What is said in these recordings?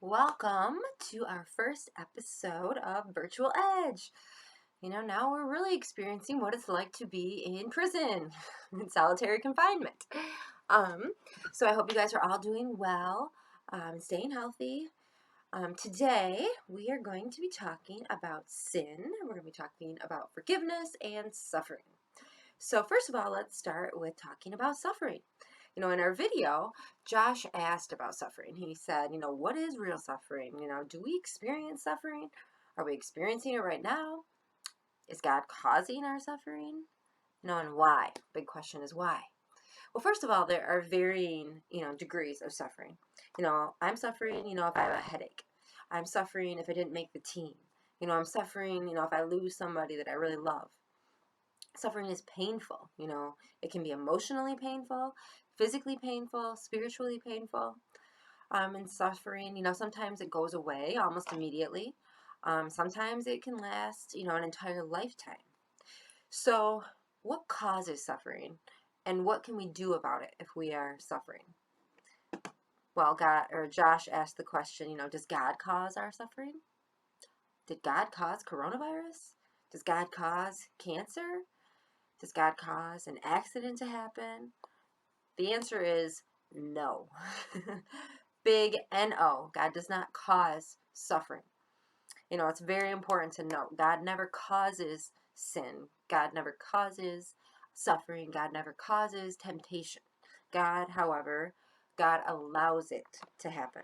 Welcome to our first episode of Virtual Edge. Now we're really experiencing what it's like to be in prison, in solitary confinement. Um, so I hope you guys are all doing well, staying healthy. Today we are going to be talking about sin. We're going to be talking about forgiveness and suffering. So first of all, let's start with talking about suffering. In our video, Josh asked about suffering. He said, what is real suffering? Do we experience suffering? Are we experiencing it right now? Is God causing our suffering? And why? Big question is why. Well, first of all, there are varying, degrees of suffering. I'm suffering, if I have a headache. I'm suffering if I didn't make the team. I'm suffering, if I lose somebody that I really love. Suffering is painful. It can be emotionally painful, physically painful, spiritually painful. And suffering, sometimes it goes away almost immediately. Sometimes it can last, an entire lifetime. So, what causes suffering, and what can we do about it if we are suffering? Well, Josh asked the question, does God cause our suffering? Did God cause coronavirus? Does God cause cancer? Does God cause an accident to happen? The answer is no. Big N-O. God does not cause suffering. It's very important to note God never causes sin. God never causes suffering. God never causes temptation. God allows it to happen.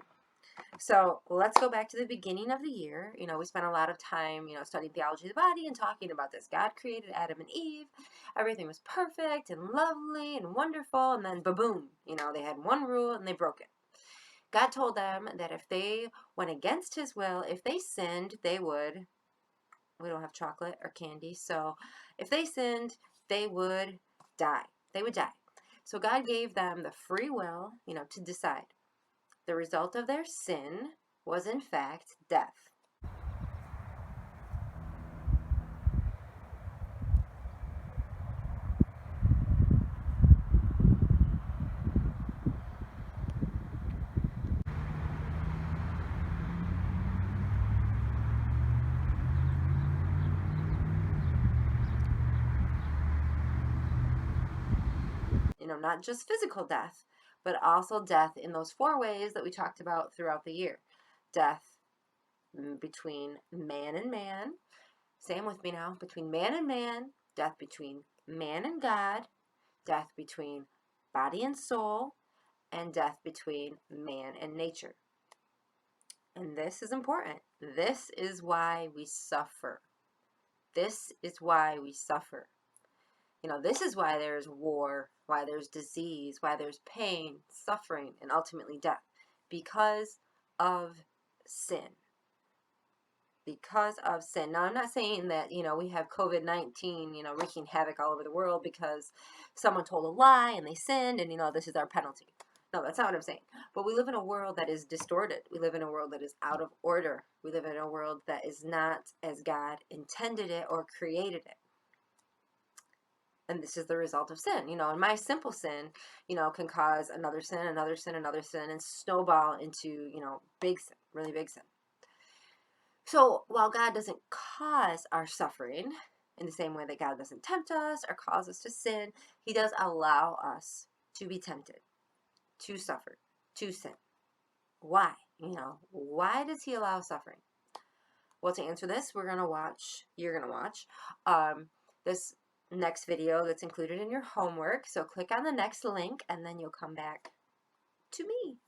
So let's go back to the beginning of the year. We spent a lot of time, studying theology of the body and talking about this. God created Adam and Eve. Everything was perfect and lovely and wonderful. And then, ba-boom, they had one rule and they broke it. God told them that if they went against his will, if they sinned, they would. We don't have chocolate or candy. So if they sinned, they would die. They would die. So God gave them the free will, to decide. The result of their sin was, in fact, death. Not just physical death, but also death in those four ways that we talked about throughout the year. Death between man and man. Say them with me now. Between man and man. Death between man and God. Death between body and soul. And death between man and nature. And this is important. This is why we suffer. This is why we suffer. This is why there's war, why there's disease, why there's pain, suffering, and ultimately death. Because of sin. Because of sin. Now, I'm not saying that, we have COVID-19, wreaking havoc all over the world because someone told a lie and they sinned and, this is our penalty. No, that's not what I'm saying. But we live in a world that is distorted. We live in a world that is out of order. We live in a world that is not as God intended it or created it. And this is the result of sin. And my simple sin, can cause another sin, another sin, another sin, and snowball into, big sin, really big sin. So while God doesn't cause our suffering in the same way that God doesn't tempt us or cause us to sin, he does allow us to be tempted, to suffer, to sin. Why? Why does he allow suffering? Well, to answer this, you're going to watch this next video that's included in your homework. So click on the next link and then you'll come back to me.